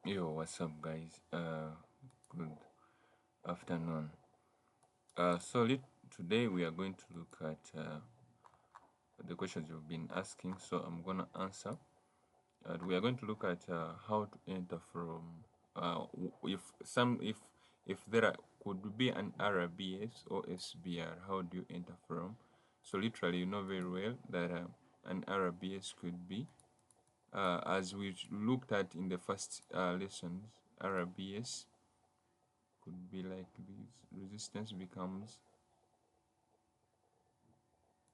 Yo, what's up, guys? Good afternoon. Today we are going to look at the questions you've been asking. So I'm gonna answer. We are going to look at how to enter from if there could be an RBS or SBR. How do you enter from? So literally, you know very well that an RBS could be, as we looked at in the first lessons, RBS could be like this. Resistance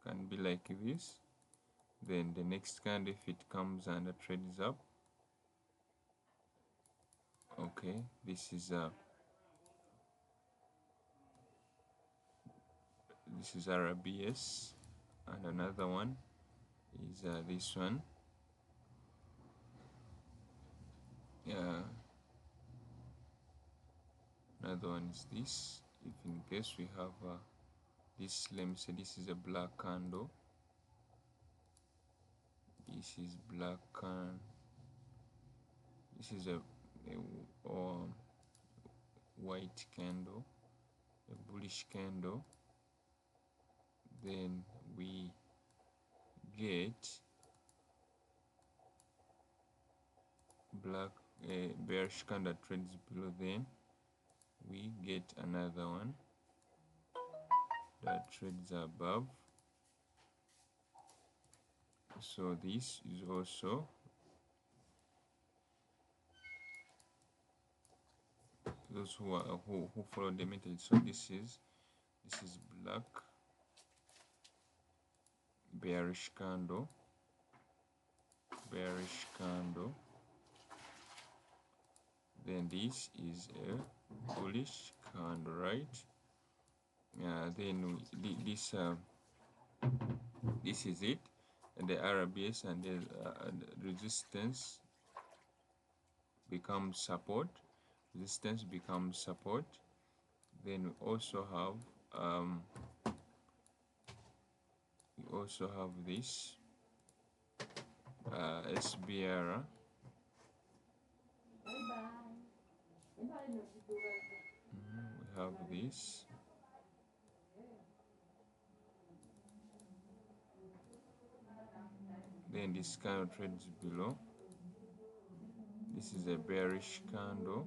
can be like this. Then the next candle, if it comes and the trade is up, okay, this is RBS, and another one is this one. Yeah, another one is this. If in case we have this, let me say this is a black candle. This is black can. This is a white candle, a bullish candle. Then we get black bearish candle trades below. Then we get another one that trades above. So this is also those who follow the method. So this is black bearish candle, then this is a bullish candle, right? Then this is it, and the RBS and the resistance becomes support. Resistance becomes support. Then we also have this SBR. We have this. Then this kind of trades below. This is a bearish candle.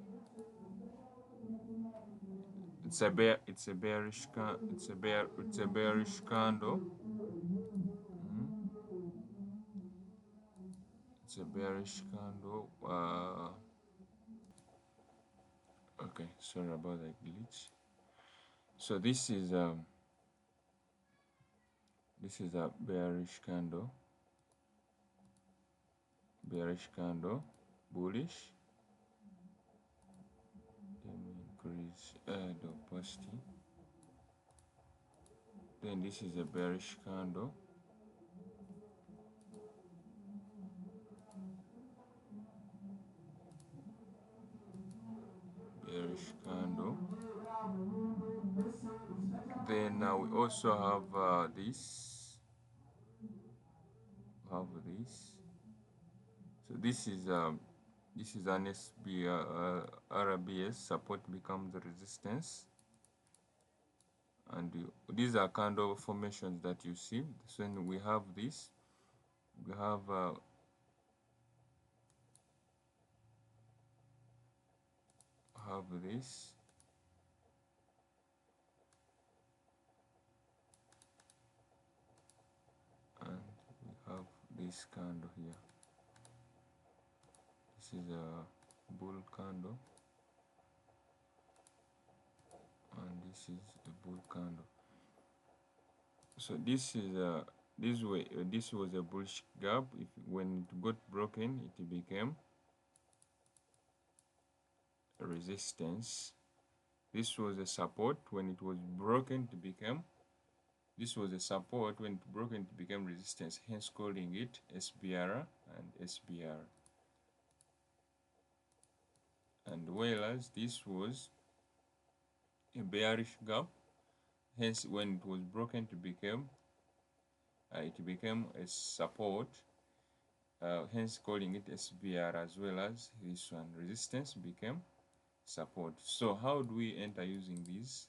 It's a bearish candle. It's a bearish candle. It's a bearish candle. Okay, sorry about that glitch. So this is a bearish candle. Bullish. Let me increase the opacity. Then this is a bearish candle. Then we also have this. So this is an RBS. Support becomes resistance, and these are candle formations that you see. So when we have this, we have this. And we have this candle here. This is a bull candle, and this is a bull candle. So this was a bullish gap. When it got broken, it became a resistance. This was a support. When it was broken, this was a support. When it broken, it became resistance, hence calling it SBR and SBR. And whereas this was a bearish gap, hence when it was broken, it became a support, hence calling it SBR, as well as this one, resistance became support. So how do we enter using this?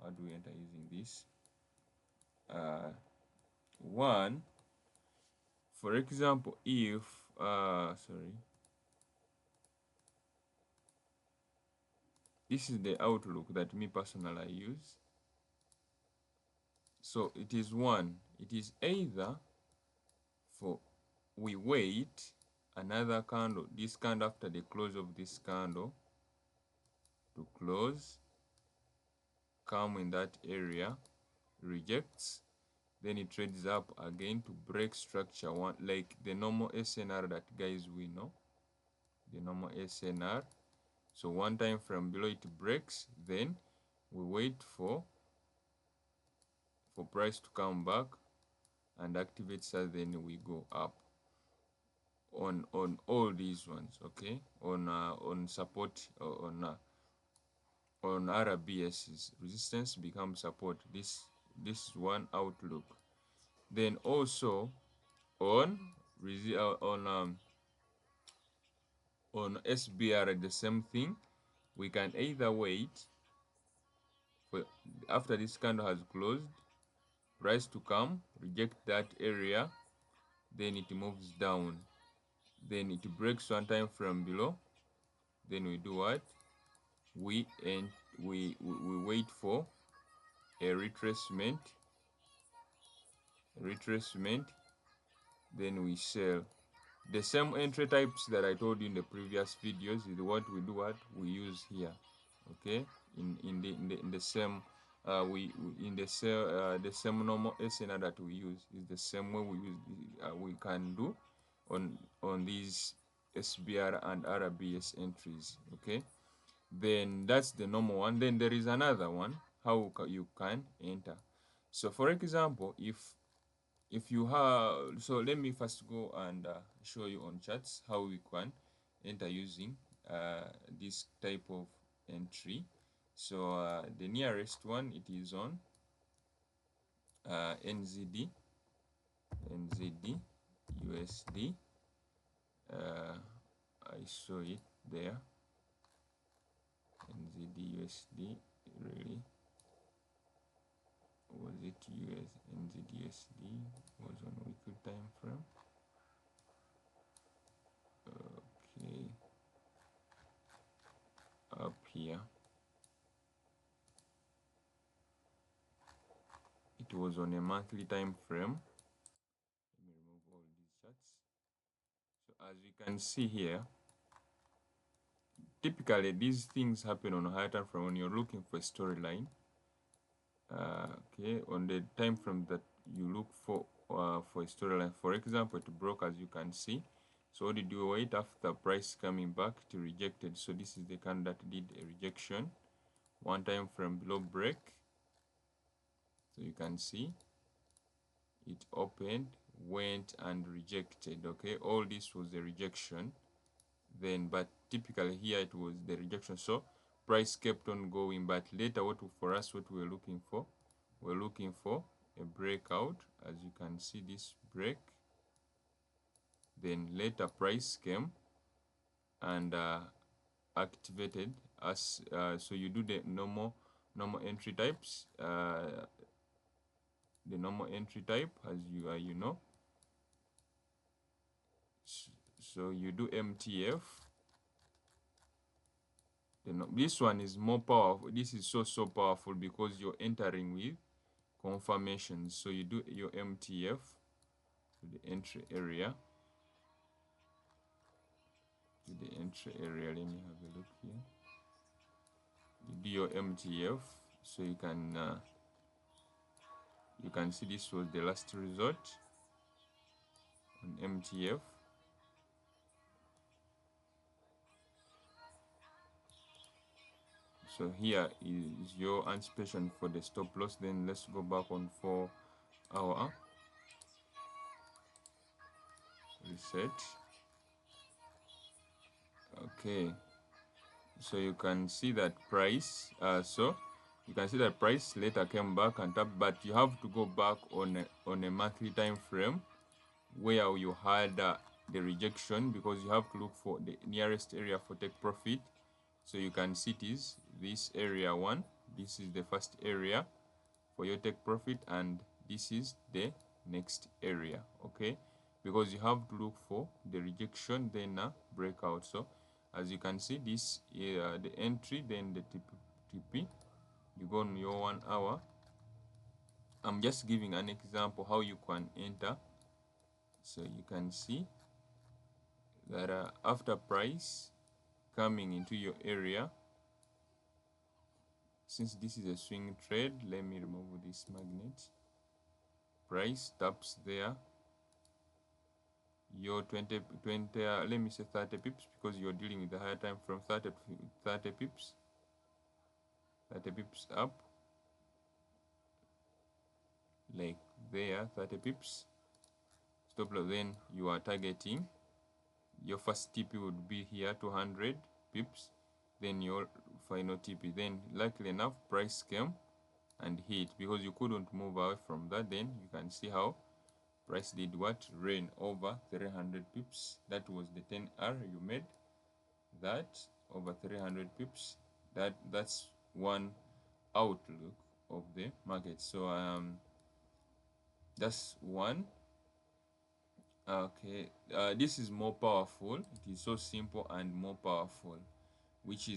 How do we enter using this? One, for example, if sorry, this is the outlook that me personally I use. So it is one, it is either for we wait another candle, this candle after the close of this candle to close, come in that area, rejects, then it trades up again to break structure one, like the normal SNR that guys we know, the normal SNR. So one time from below it breaks, then we wait for price to come back and activate, so then we go up on all these ones. Okay, on support, on RBS's resistance becomes support. This one outlook. Then also on on SBR, the same thing. We can either wait for after this candle has closed, price to come, reject that area, then it moves down, then it breaks one time from below, then we do what? We wait for a retracement, then we sell. The same entry types that I told you in the previous videos is what we do, what we use here. Okay, in the same the same normal SNR that we use is the same way we use we can do on these SBR and RBS entries. Okay, then that's the normal one. Then there is another one, how you can enter. So for example, if you have, so let me first go and show you on charts how we can enter using this type of entry. So the nearest one, it is on NZD USD. I saw it there, NZD USD. Really, was it NZD USD was on weekly time frame? Okay, up here it was on a monthly time frame. Let me remove all these charts. So as you can see here, typically these things happen on a higher time frame when you're looking for a storyline. Okay, on the time frame that you look for a storyline. For example, it broke, as you can see. So what did you wait after price coming back to rejected? So this is the candle that did a rejection. One time frame below break. So you can see it opened, went and rejected. Okay, all this was the rejection. Then, but typically here it was the rejection. So price kept on going, but later what for us, what we're looking for, we're looking for a breakout. As you can see, this break, then later price came and activated as so you do the normal entry types, the normal entry type, as you know. So you do MTF. This one is more powerful. This is so powerful because you're entering with confirmations. So you do your MTF to the entry area. Let me have a look here. You do your MTF, so you can see this was the last result on MTF. So here is your anticipation for the stop loss. Then let's go back on 4-hour reset. Okay, so you can see that price later came back and up, but you have to go back on a monthly time frame where you had the rejection, because you have to look for the nearest area for take profit. So you can see it is this area 1. This is the first area for your take profit, and this is the next area, okay? Because you have to look for the rejection, then breakout. So as you can see, this the entry, then the TP. You go on your 1 hour. I'm just giving an example how you can enter. So you can see that after price coming into your area, since this is a swing trade, let me remove this magnet. Price taps there, your 20 let me say 30 pips, because you're dealing with the higher time from 30 pips, 30 pips up, like there, 30 pips stop loss. Then you are targeting your first TP would be here, 200 pips, then your final TP. Then luckily enough, price came and hit, because you couldn't move away from that. Then you can see how price did what? Ran over 300 pips. That was the 10R you made, that over 300 pips. That's one outlook of the market. So that's one. Okay, this is more powerful. It is so simple and more powerful, which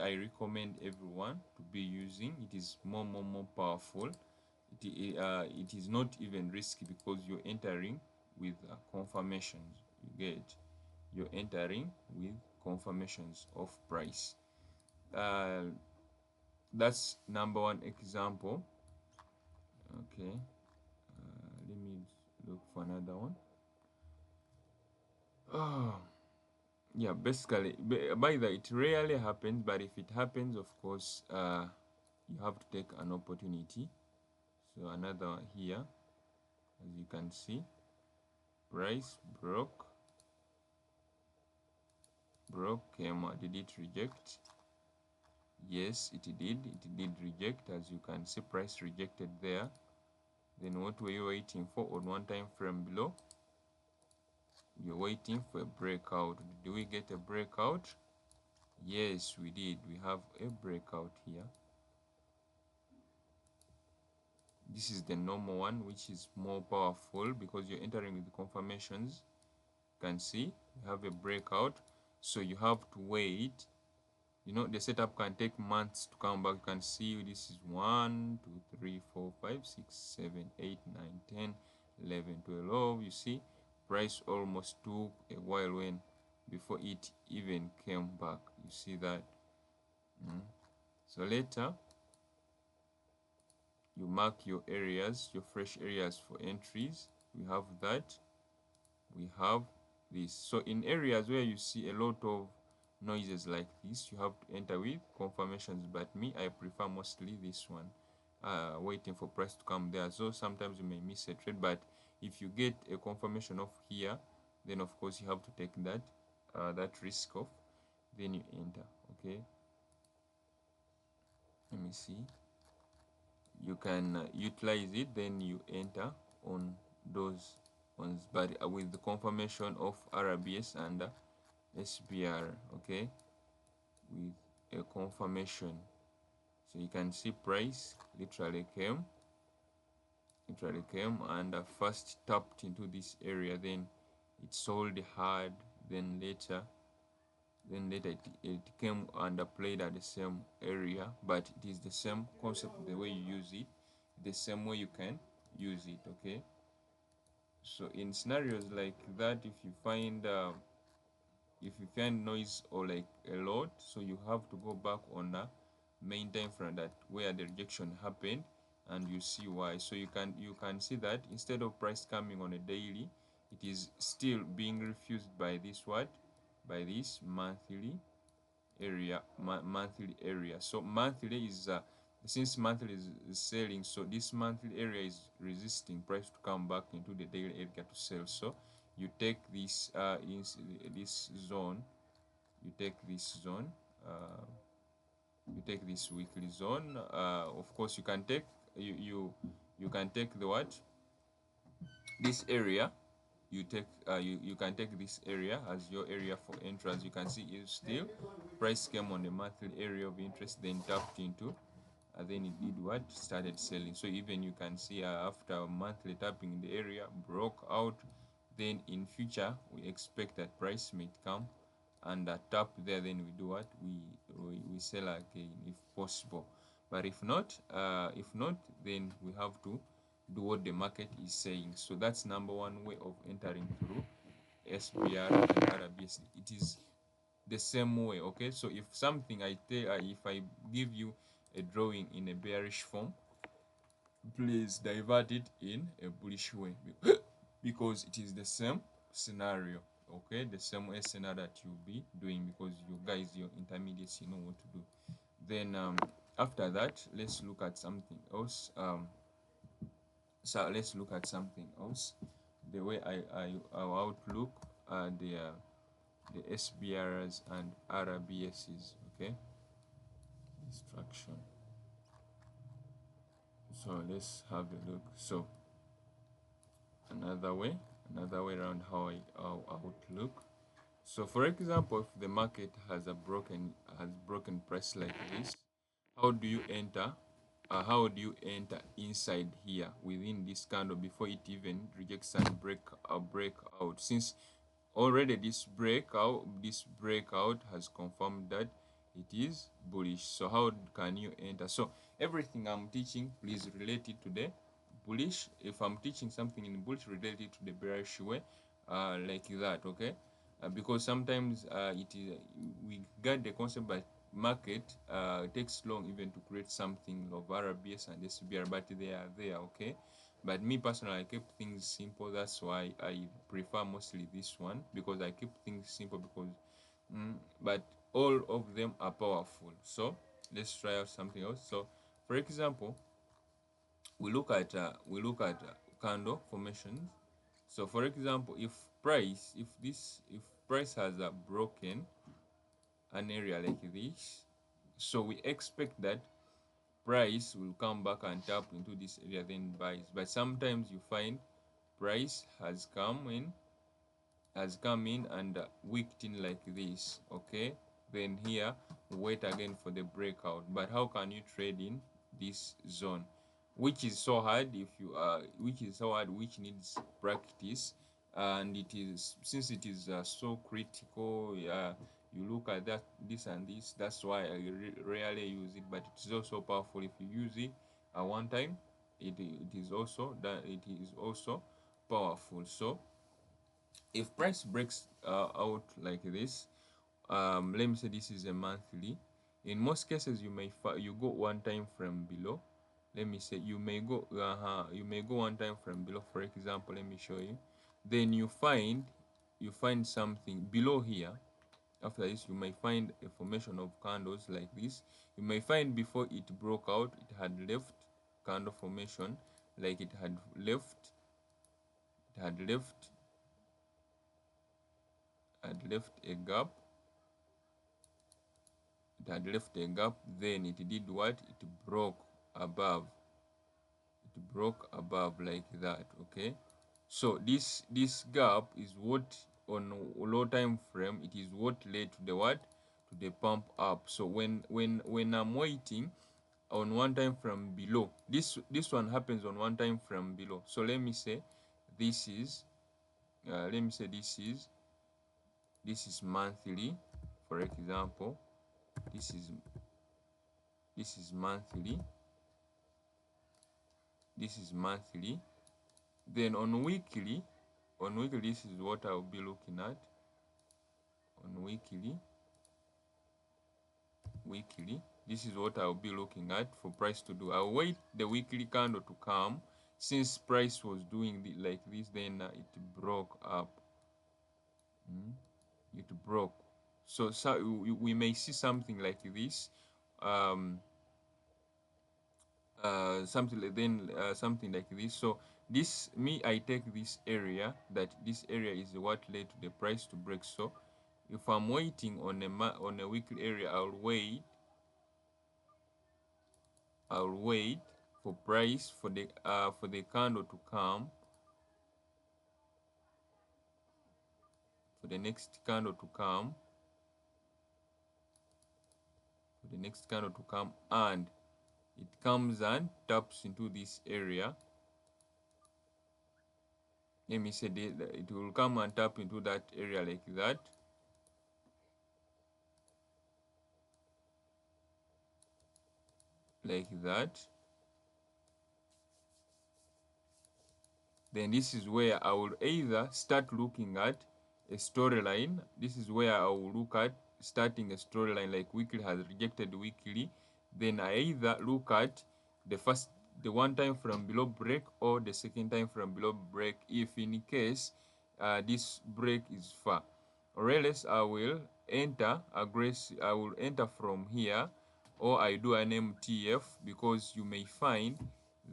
I recommend everyone to be using. It is more powerful. It is not even risky, because you're entering with confirmations. You get, you're entering with confirmations of price. That's number one example. Okay, let me look for another one. Oh, yeah, basically, by the it rarely happens, but if it happens, of course, you have to take an opportunity. So another one here, as you can see, price broke, came out. Did it reject? Yes, it did reject. As you can see, price rejected there. Then what were you waiting for on one time frame below? You're waiting for a breakout. Did we get a breakout? Yes, we did. We have a breakout here. This is the normal one, which is more powerful, because you're entering with the confirmations. You can see you have a breakout, so you have to wait. You know, the setup can take months to come back. You can see this is 1 2 3 4 5 6 7 8 9 10 11 12. You see, price almost took a while when before it even came back. You see that. So later you mark your areas, your fresh areas for entries. We have that. We have this. So in areas where you see a lot of noises like this, you have to enter with confirmations. But me, I prefer mostly this one, waiting for price to come there. So sometimes you may miss a trade, but if you get a confirmation of here, then of course you have to take that risk off. Then you enter. Okay, let me see. You can utilize it, then you enter on those ones, but with the confirmation of RBS and SBR. Okay, with a confirmation. So you can see price literally came and first tapped into this area, then it sold hard, then later it came and played at the same area. But it is the same concept, the way you use it, the same way you can use it. Okay, so in scenarios like that, if you find noise or like a lot, so you have to go back on the main time frame, that where the rejection happened, and you see why. So you can see that instead of price coming on a daily, it is still being refused by this what, by this monthly area. So monthly is since monthly is selling, so this monthly area is resisting price to come back into the daily area to sell. So you take this this zone, you take this zone, you take this weekly zone. Of course you can take you can take the what, this area, you take you can take this area as your area for entrance. You can see is still price came on the monthly area of interest, then tapped into, and then it did what, started selling. So even you can see after monthly tapping in the area, broke out. Then in future we expect that price may come and tap there, then we do what, we sell again if possible. But if not, then we have to do what the market is saying. So that's number one way of entering through SBR and RBS. It is the same way. Okay, so if something if I give you a drawing in a bearish form, please divert it in a bullish way because it is the same scenario. Okay, the same scenario that you'll be doing, because you guys, your intermediates, you know what to do. Then after that, let's look at something else. So let's look at something else. The way I outlook the SBRs and RBSs. Okay, distraction. So let's have a look. So another way around how I would look. So for example, if the market has broken price like this, how do you enter? How do you enter inside here within this candle before it even rejects and break out? Since already this breakout has confirmed that it is bullish. So how can you enter? So everything I'm teaching, please relate it to the bullish. If I'm teaching something in bullish, relate it to the bearish way, like that. Okay, because sometimes it is we get the concept, but market takes long even to create something of RBS and SBR, but they are there. Okay, but me personally, I keep things simple. That's why I prefer mostly this one, because I keep things simple. Because but all of them are powerful. So let's try out something else. So for example, we look at candle formations. So for example, if price has broken an area like this, so we expect that price will come back and tap into this area, then buys. But sometimes you find price has come in and wicked in like this. Okay, then here wait again for the breakout. But how can you trade in this zone, which is so hard? Which needs practice, and it is, since it is so critical. You look at that, this and this. That's why I rarely use it, but it is also powerful if you use it at one time. It is also powerful. So if price breaks out like this, let me say this is a monthly. In most cases, you go one time frame below. Let me say you may go one time frame below. For example, let me show you. Then you find something below here. After this, you may find a formation of candles like this. You may find before it broke out, it had left candle formation, like it had left a gap. It had left a gap. Then it did what? It broke above like that. Okay, so this gap is what, on low time frame, it is what led to the what, to the pump up. So when I'm waiting on one time frame below, this one happens on one time frame below. So let me say this is this is monthly. For example, this is monthly. Then on weekly, this is what I'll be looking at. On weekly, this is what I'll be looking at for price to do. I'll wait the weekly candle to come. Since price was doing like this, then it broke up. It broke. So we may see something like this. um something like this. So I take this area, that this area is what led to the price to break. So if I'm waiting on a weekly area, I'll wait for price for the candle to come for the next candle to come, and it comes and taps into this area. Let me say it will come and tap into that area like that. Like that. Then this is where I will either start looking at a storyline. This is where I will look at starting a storyline, like weekly has rejected weekly. Then I either look at the one time from below break or the second time from below break, if in case this break is far, or else I will enter aggressive. I will enter from here, or I do an MTF, because you may find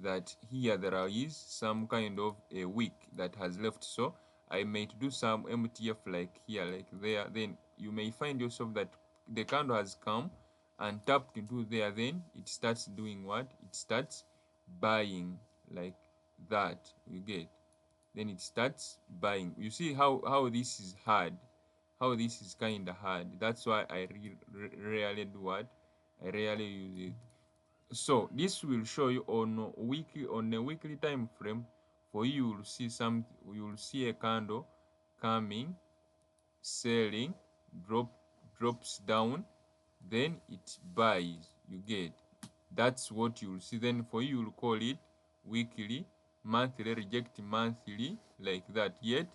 that here there is some kind of a wick that has left. So I might do some MTF like here, like there. Then you may find yourself that the candle has come and tapped into there. Then it starts doing what? It starts buying like that. You get? Then it starts buying. You see how this is hard, how this is kind of hard. That's why I rarely do what? I rarely use it. So this will show you on a weekly time frame. For you will see you will see a candle coming, selling, drops down, then it buys. You get? That's what you will see. Then for you will call it weekly, monthly, reject monthly, like that. Yet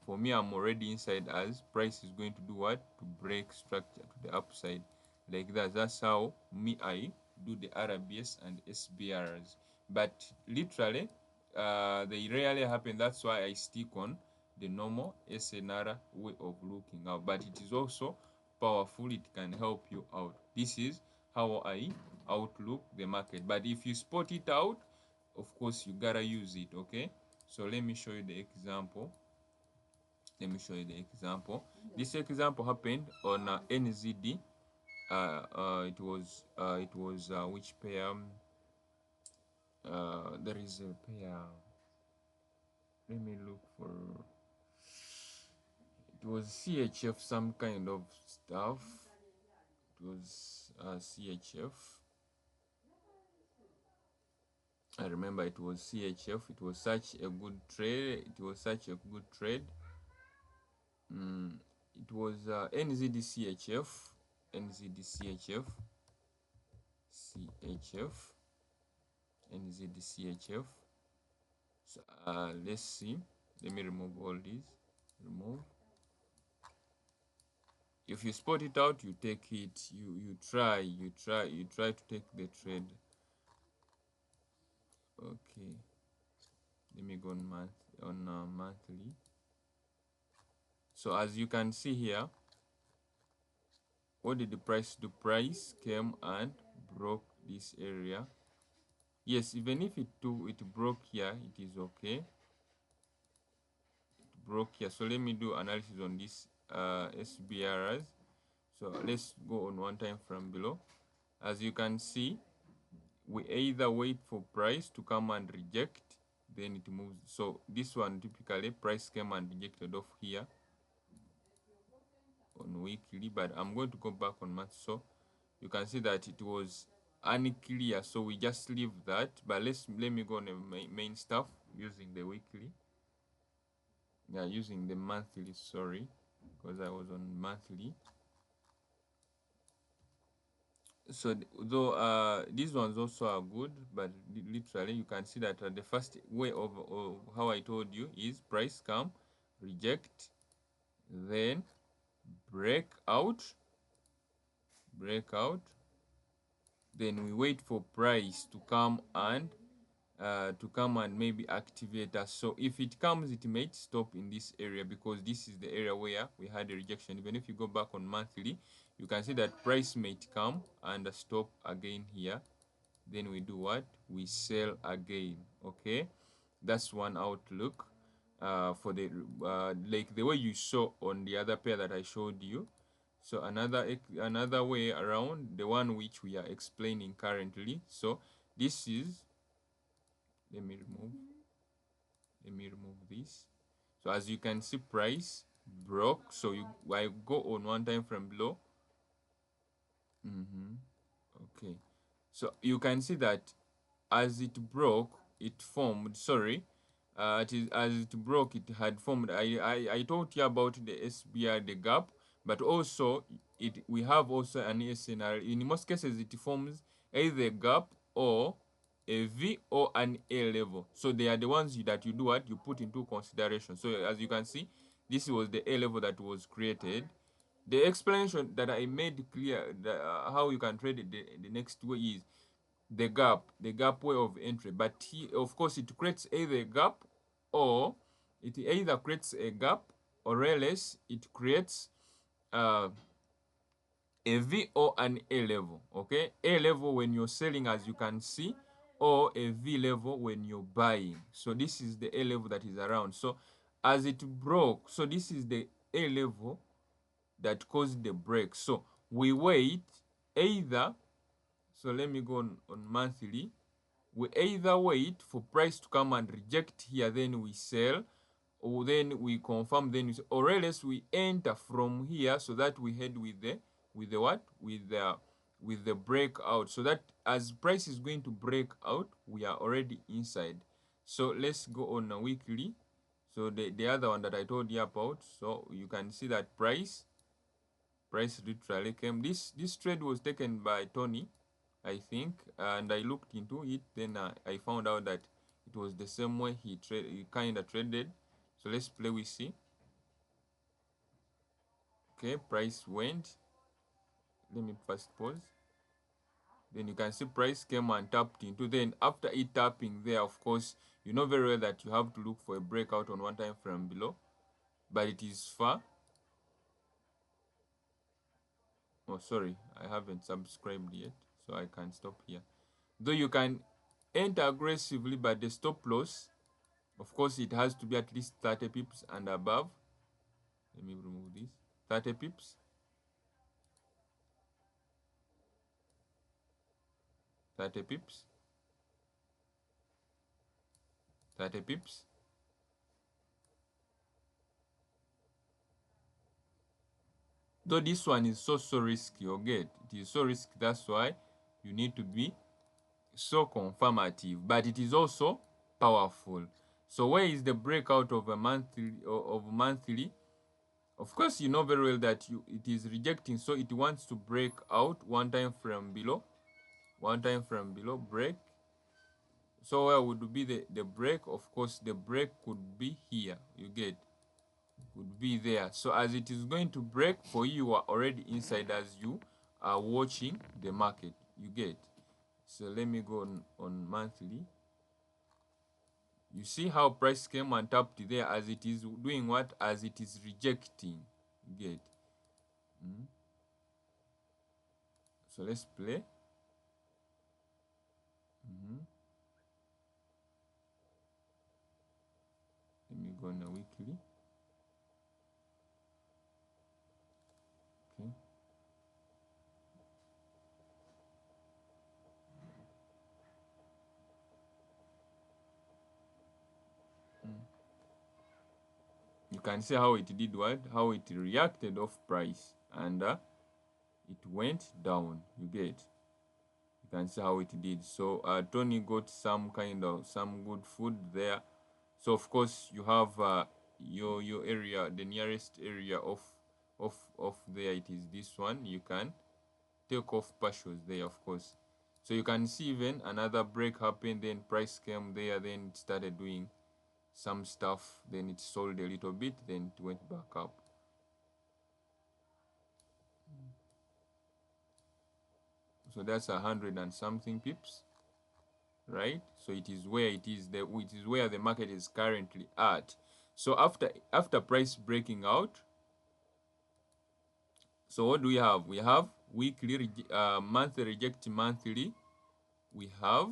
for me, I'm already inside, as price is going to do what? To break structure to the upside, like that. That's how me I do the RBS and SBRs. But literally, they rarely happen. That's why I stick on the normal SNR way of looking out. But it is also powerful. It can help you out. This is how I outlook the market. But if you spot it out, of course you gotta use it. Okay, so let me show you the example. This example happened on NZD. It was which pair? There is a pair. Let me look for. It was CHF, some kind of stuff. It was CHF. I remember it was CHF. It was such a good trade. It was NZD CHF. NZD CHF. NZD CHF. So let's see. Let me remove all these. Remove. If you spot it out, you take it. You try to take the trade. Okay. Let me go on monthly. So as you can see here, what did the price do? Price came and broke this area. Yes, even if it broke here, it is okay. It broke here. So let me do analysis on this SBRs. So let's go on one time from below. As you can see, we either wait for price to come and reject, then it moves. So this one, typically price came and rejected off here on weekly, but I'm going to go back on month. So you can see that it was unclear, so we just leave that. But let me go on the main stuff using the weekly. Yeah, using the monthly, sorry, because I was on monthly. So though these ones also are good, but literally you can see that the first way of how I told you is price come, reject, then break out, then we wait for price to come and maybe activate us. So if it comes, it might stop in this area, because this is the area where we had a rejection. Even if you go back on monthly, you can see that price might come and stop again here. Then we do what? We sell again. Okay, that's one outlook for the like the way you saw on the other pair that I showed you. So another way around, the one which we are explaining currently. So this is, let me remove this. So as you can see, price broke. So I go on one time frame below. Okay, so you can see that as it broke, it formed. Sorry, as it broke, it had formed. I told you about the SBR, the gap, but also we have also an SNR. In most cases, it forms either a gap or a V or an A level. So they are the ones that you do what you put into consideration. So as you can see, this was the A level that was created. The explanation that I made clear how you can trade it, the next way is the gap way of entry. But of course, it creates either a gap or it either creates a gap or else it creates uh, a V or an A level. Okay, A level when you're selling, as you can see, or a V level when you're buying. So this is the A level that is around. So as it broke, so this is the A level that caused the break. So we wait either, so let me go on monthly. We either wait for price to come and reject here, then we sell, or then we confirm, then we sell, or else we enter from here so that we head with the what? With the breakout. So that as price is going to break out, we are already inside. So let's go on a weekly. So the other one that I told you about, so you can see that price literally came. This trade was taken by Tony, I think, and I looked into it. Then I found out that it was the same way he kind of traded. So let's play. We see. Okay, price went. Let me first pause. Then you can see price came and tapped into. Then after it tapping there, of course, you know very well that you have to look for a breakout on one time frame below, but it is far. Oh, sorry, I haven't subscribed yet, so I can stop here. Though you can enter aggressively, but the stop loss, of course, it has to be at least 30 pips and above. Let me remove this. 30 pips. 30 pips. 30 pips. Though this one is so risky, okay? It is so risky, that's why you need to be so confirmative. But it is also powerful. So where is the breakout of a monthly of monthly? Of course, you know very well that it is rejecting, so it wants to break out one time frame below. One time frame below, break. So where would be the break? Of course, the break could be here. You get, could be there. So as it is going to break for you, you are already inside as you are watching the market. You get. So let me go on monthly. You see how price came and tapped there as it is doing what? As it is rejecting. You get. So let's play. Let me go on a weekly. Okay. You can see how it did what? How it reacted off price and it went down. You get. You can see how it did. So Tony got some kind of some good food there. So of course you have your area, the nearest area of there. It is this one. You can take off partials there, of course. So you can see even another break happened. Then price came there. Then it started doing some stuff. Then it sold a little bit. Then it went back up. So that's 100 and something pips, right? So it is where it is where the market is currently at. So after price breaking out, so what do we have? We have weekly monthly reject monthly. We have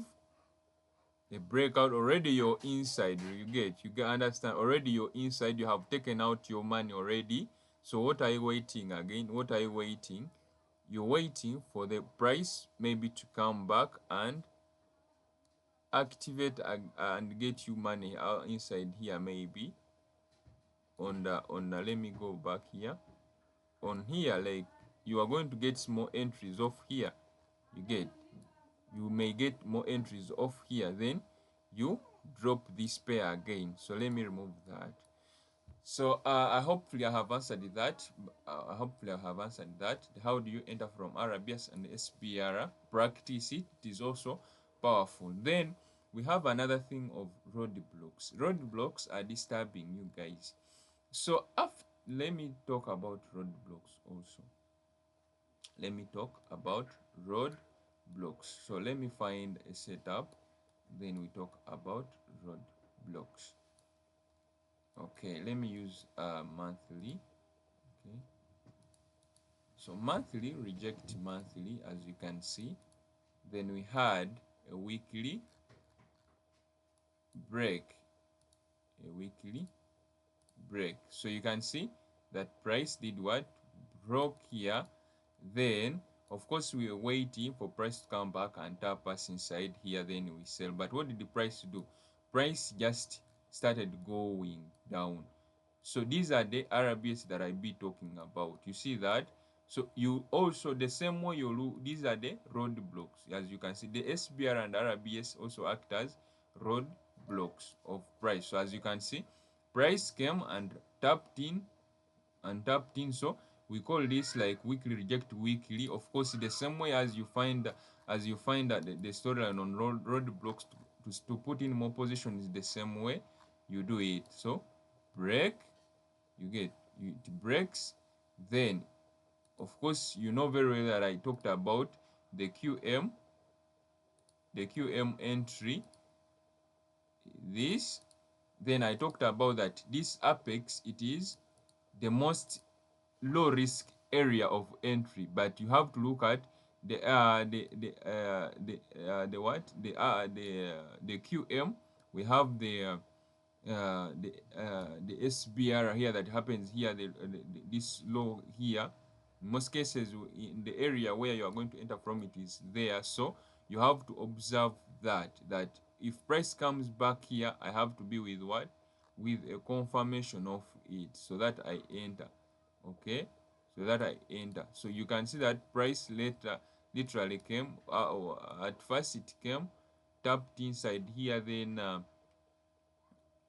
a breakout. Already you're inside. You can understand, already you're inside. You have taken out your money already. So what are you waiting again? What are you waiting? You're waiting for the price maybe to come back and activate and get you money inside here maybe. let me go back here. On here, like, you are going to get small entries off here. You may get more entries off here, then you drop this pair again. So let me remove that. So hopefully I have answered that. How do you enter from RBS and SBR? Practice it. It is also powerful. Then we have another thing of roadblocks. Roadblocks are disturbing you guys. So let me talk about roadblocks also. Let me talk about roadblocks. So let me find a setup. Then we talk about roadblocks. Okay, let me use monthly. Okay, so monthly, reject monthly, as you can see. Then we had a weekly break, so you can see that price did what? Broke here. Then of course we were waiting for price to come back and tap us inside here, then we sell. But what did the price do? Price just started going down. So these are the RBS that I be talking about. You see that? So you also, the same way you look, these are the roadblocks. As you can see, the SBR and RBS also act as roadblocks of price. So as you can see, price came and tapped in so we call this like weekly reject weekly. Of course, the same way as you find that the storyline on roadblocks to put in more position is the same way you do it. So break, it breaks. Then of course you know very well that I talked about the QM entry, this. Then I talked about that this apex, it is the most low risk area of entry, but you have to look at the QM. We have the SBR here that happens here, this low here. In most cases, in the area where you are going to enter from, it is there. So you have to observe that if price comes back here, I have to be with what? With a confirmation of it, so that I enter. Okay, so that I enter. So you can see that price later literally came, at first it came, tapped inside here, then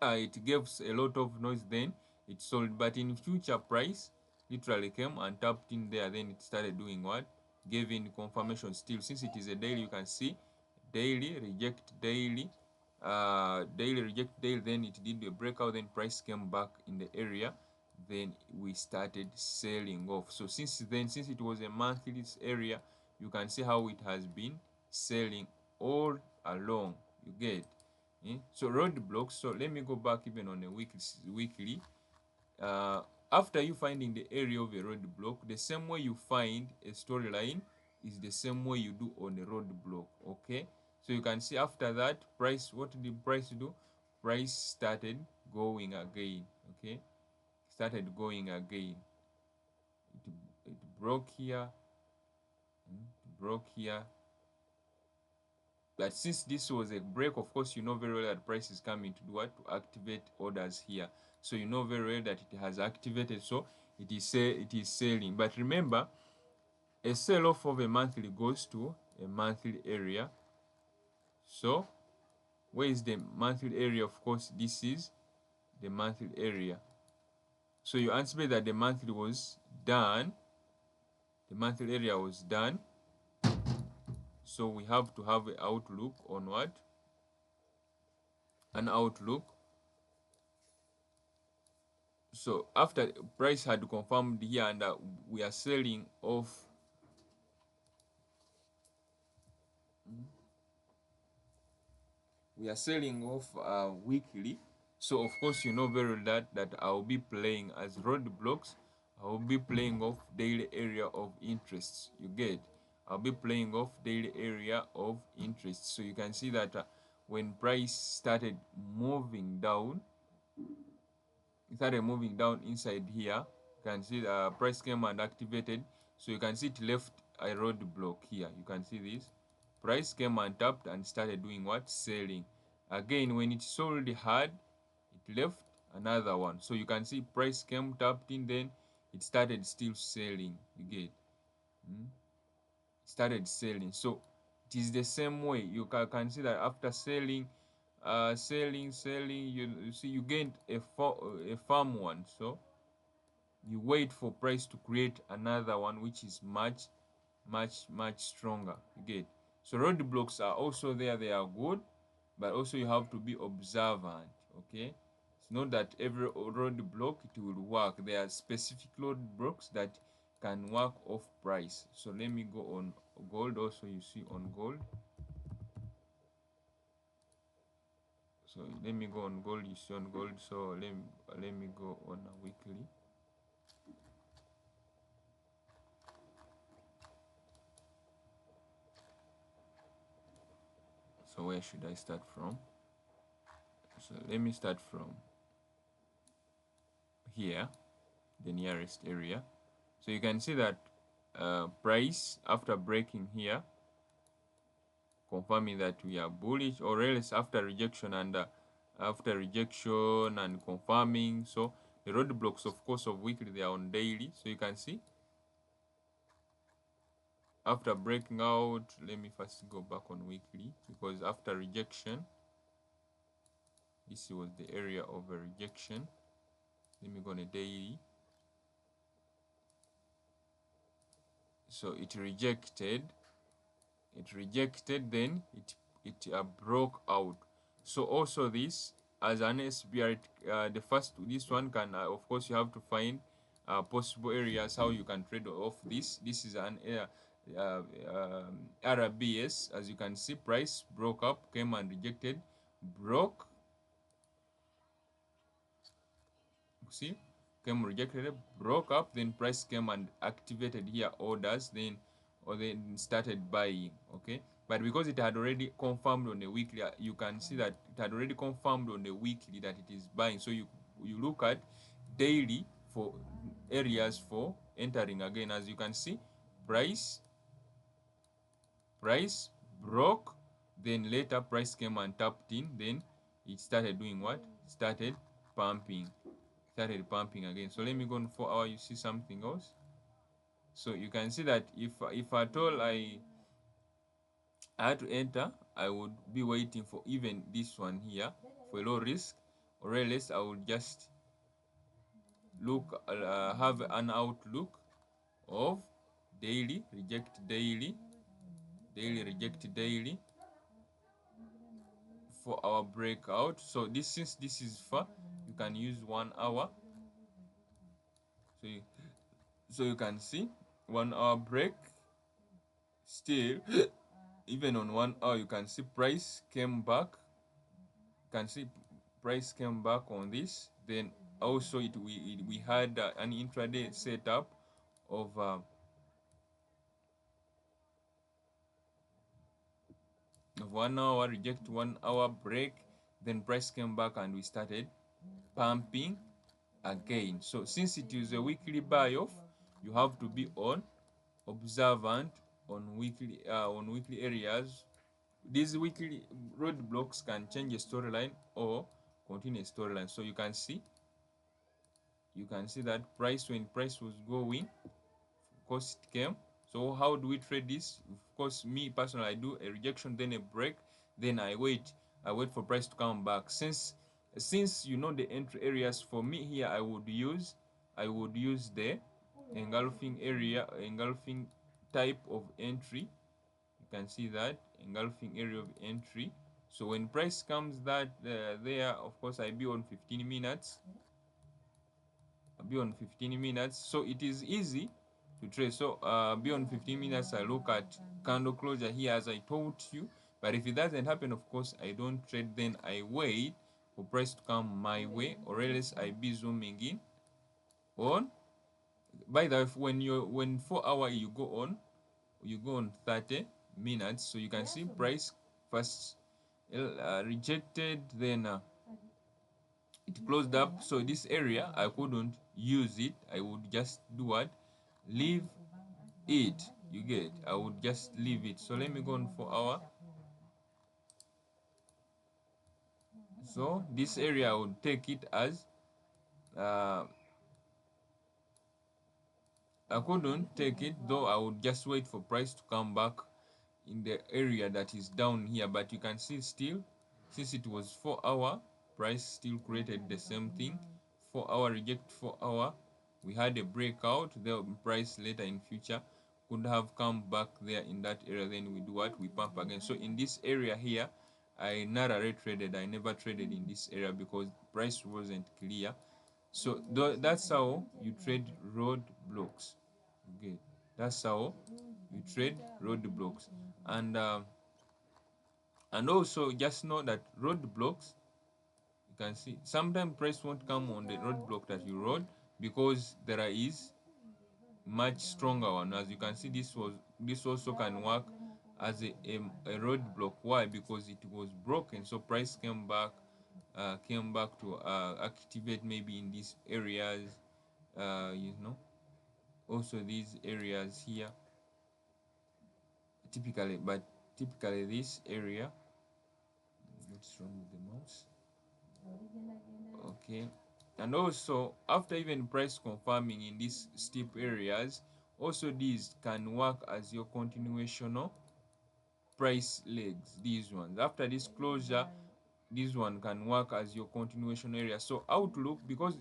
it gives a lot of noise, then it sold. But in future, price literally came and tapped in there, then it started doing what? Giving confirmation still. Since it is a daily, you can see daily reject daily, reject daily, then it did a breakout, then price came back in the area, then we started selling off. So since then, since it was a monthly area, you can see how it has been selling all along. You get. So roadblocks. So let me go back even on a weekly. After you finding the area of a roadblock, the same way you find a storyline is the same way you do on a roadblock. Okay, so you can see after that, price, what did the price do? Price started going again. Okay, started going again. It broke here, broke here. But since this was a break, of course, you know very well that price is coming to do what? To activate orders here. So you know very well that it has activated, so it is selling. But remember, a sell-off of a monthly goes to a monthly area. So where is the monthly area? Of course, this is the monthly area. So you anticipate that the monthly was done. The monthly area was done. So we have to have an outlook on what? An outlook. So after price had confirmed here, and we are selling off, weekly. So of course you know very well that I'll be playing as roadblocks. I'll be playing off daily area of interest. You get. I'll be playing off daily area of interest. So you can see that when price started moving down, inside here, you can see the price came and activated. So you can see it left a roadblock here. You can see this. Price came and tapped and started doing what? Selling. Again, when it sold hard, it left another one. So you can see price came, tapped in, then it started still selling. You get started selling. So it is the same way. You can see that after selling, selling, you see you gained a farm one. So you wait for price to create another one which is much stronger. You get. So roadblocks are also there, they are good, but also you have to be observant. Okay, it's not that every roadblock it will work. There are specific roadblocks that can work off price. So let me go on gold. Also you see on gold, so let me go on gold. You see on gold. So let me go on a weekly. So where should I start from? So let me start from here, the nearest area. So you can see that price after breaking here, confirming that we are bullish, or else after rejection and confirming. So the roadblocks, of course, of weekly, they are on daily. So you can see after breaking out, let me first go back on weekly, because after rejection, this was the area of a rejection. Let me go on a daily. So it rejected, then it broke out. So also this, as an SBR, the first, this one can of course you have to find possible areas how you can trade off this is an RBS. As you can see, price broke up, came and rejected, broke, see, came, rejected, broke up, then price came and activated here orders, then started buying. Okay, but because it had already confirmed on the weekly, you can see that it had already confirmed on the weekly that it is buying. So you look at daily for areas for entering again. As you can see, price price broke, then later price came and tapped in, then it started doing what? Started pumping, again. So let me go on 4 hour. You see something else. So you can see that if at all I had to enter, I would be waiting for even this one here for low risk, or else I would just look, have an outlook of daily, reject daily, reject daily, for our breakout. So this, since this is far, you can use 1 hour. So you can see 1 hour break. Still, even on 1 hour, you can see price came back. You can see price came back on this. Then also we had an intraday setup of 1 hour, reject 1 hour break. Then price came back and we started pumping again. So since it is a weekly buy off, you have to be observant on weekly areas. These weekly roadblocks can change a storyline or continue a storyline. So you can see that price, when price was going, of course it came. So how do we trade this? Of course, me personally, I do a rejection, then a break, then I wait for price to come back. Since you know the entry areas, for me here, I would use the engulfing type of entry. You can see that engulfing area of entry. So when price comes that there, of course, I be on 15 minutes. So it is easy to trade. So beyond 15 minutes, I look at candle closure here, as I told you. But if it doesn't happen, of course, I don't trade. Then I wait for price to come my way, or else I be zooming in on. By the way, when 4 hour you go on 30 minutes. So you can see price first rejected, then it closed up. So this area I couldn't use it. I would just do what? Leave it. You get? I would just leave it. So let me go on 4 hour. So this area I would take it as uh, I couldn't take it, though I would just wait for price to come back in the area that is down here. But you can see still, since it was 4 hour, price still created the same thing. 4 hour reject, 4 hour, we had a breakout. The price later in future could have come back there in that area. Then we do what? We pump again. So in this area here, I narrowly traded. I never traded in this area because price wasn't clear. So that's how you trade road blocks. Okay, that's how you trade road blocks. And also just know that road blocks, you can see sometimes price won't come on the road block that you rode, because there is much stronger one. As you can see, this also can work as a road block. Why? Because it was broken, so price came back to activate maybe in these areas, you know, also these areas here typically. But typically this area, what's wrong with the mouse? Okay. And also after even price confirming in these steep areas, also these can work as your continuational price legs. These ones, after this closure, this one can work as your continuation area. So outlook, because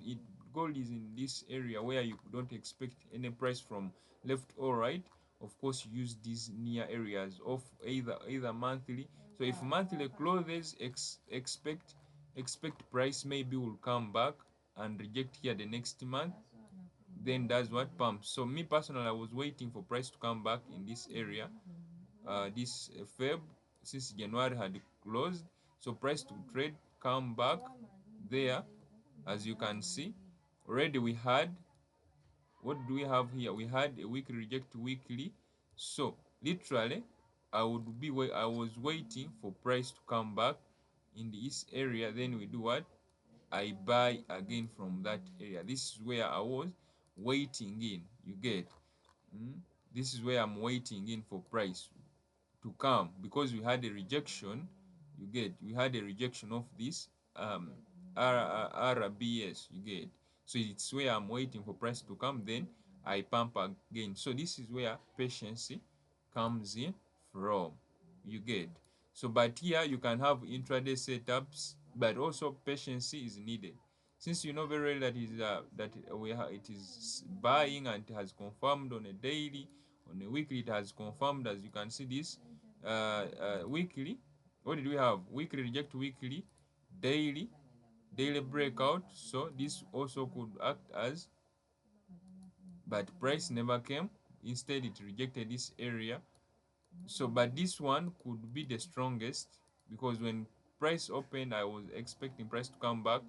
gold is in this area where you don't expect any price from left or right, of course use these near areas of either monthly. So if monthly closes, expect price maybe will come back and reject here the next month, then that's what pumps. So me personally, I was waiting for price to come back in this area, this Feb, since January had closed. So price to trade come back there. As you can see, already we had, what do we have here? We had a weekly reject weekly. So literally, I was waiting for price to come back in this area. Then we do what? I buy again from that area. This is where I was waiting in. You get? This is where I'm waiting in for price to come, because we had a rejection. You get? We had a rejection of this RBS. You get? So it's where I'm waiting for price to come, then I pump again. So this is where patience comes in from. You get? So but here you can have intraday setups, but also patience is needed, since you know very well that it is buying and it has confirmed on a daily, on a weekly it has confirmed. As you can see, this weekly, what did we have? Weekly reject weekly, daily breakout. So this also could act as, but price never came, instead it rejected this area. So but this one could be the strongest, because when price opened, I was expecting price to come back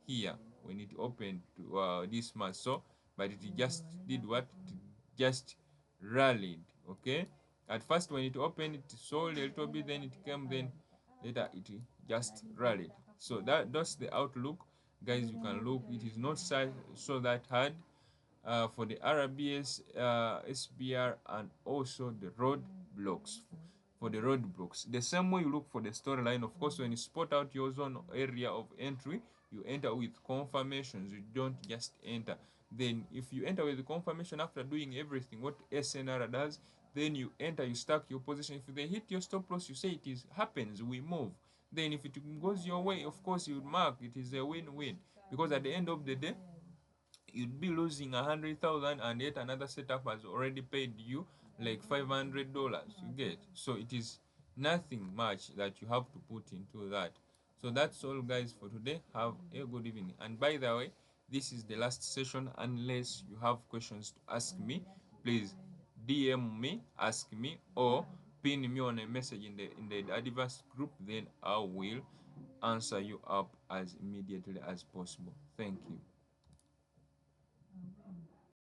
here when it opened to this month. So but it just did what? It just rallied. Okay, at first when it opened, it sold a little bit, then it came, then later it just rallied. So that's the outlook, guys. You can look, it is not so that hard for the RBS, SBR, and also the road blocks. For the road blocks, the same way you look for the storyline. Of course, when you spot out your zone area of entry, you enter with confirmations. You don't just enter. Then if you enter with the confirmation after doing everything what SNR does, then you enter, you stack your position. If they hit your stop loss, you say it is happens, we move. Then if it goes your way, of course you mark it is a win-win, because at the end of the day you'd be losing 100,000, and yet another setup has already paid you like $500. You get? So it is nothing much that you have to put into that. So that's all, guys, for today. Have a good evening. And by the way, this is the last session. Unless you have questions to ask me, please DM me, ask me, or pin me on a message in the advanced group. Then I will answer you up as immediately as possible. Thank you.